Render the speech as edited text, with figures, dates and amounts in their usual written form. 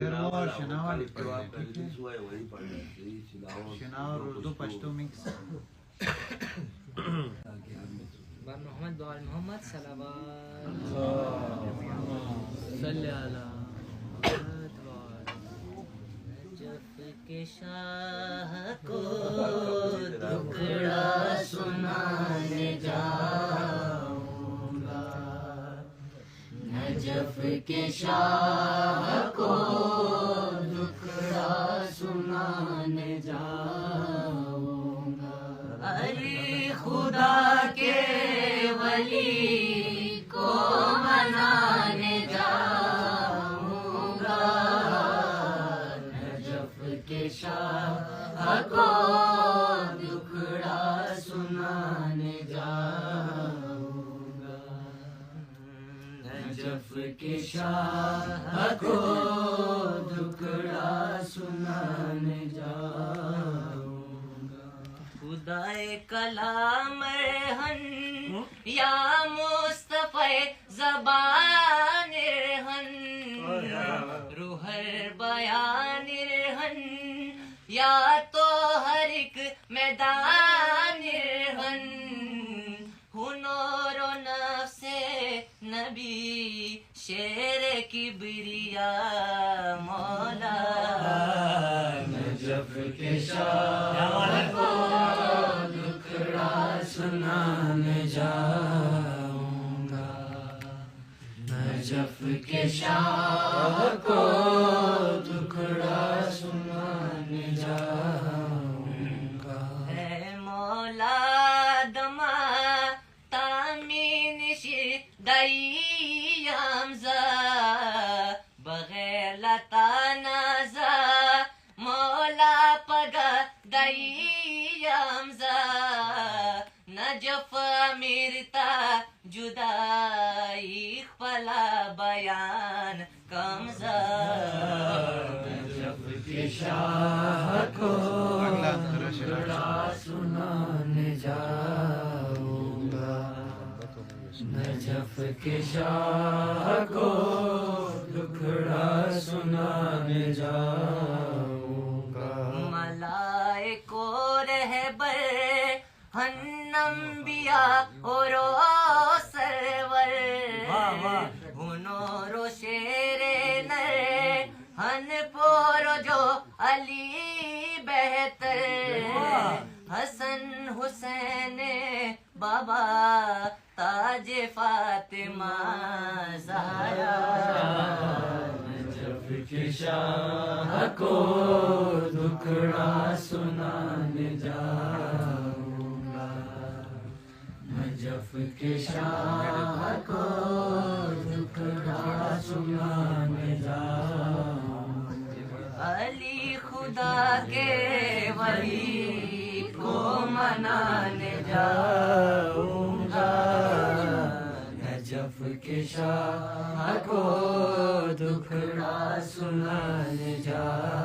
پھر وہ شناور شناور اردو پشتو مکس. بار محمد بال محمد صلوات صلی علی نجف کے شاہ کو ٹکڑا سنانے جاؤں گا. نجف کے شاہ کو ٹکڑا سنانے جاؤں گا. علی خدا کے ولی کو منانے جاؤں گا. نجف کے شاہ کو دکھڑا سنانے جاؤں گا. نجف کے شاہ کو دکھڑا سنانے جاؤں گا. خدائے کلام رہن یا مصطفی زبان رہن روحر بیان رہن یا تو ہر ایک میدان رہن. ہنور و نفس نبی شیر کبریا مولا. نجف کے شاہ کو دکھڑا سنانے جاؤں گا. نجف کے شاہ کو دکھڑا سنانے جاؤں گا. اے مولا دما تامین دئی حمزہ بغیر لتا نازا مولا پگا دئی حمزہ. نجف امیرتا جدائی خپلا بیان کمزا. نجف کے شاہ کو دکھڑا سنانے جاؤں گا. نجف کے شاہ کو دکھڑا سنانے جاؤں گا. ملائک و رہبر ہن انبیاء اور سرور ہنور و شیر نر ہن پورو جو علی بہتر. حسن حسین بابا تاج فاطمہ زہرا. نجف کے شاہ کو دکھڑا سنانے جاؤں گا. نجف کے شاہ کو دکھڑا سنانے جاؤں گا. علی خدا کے ولی کو منانے جاؤں گا. نجف کے شاہ کو دکھڑا سنانے جاؤں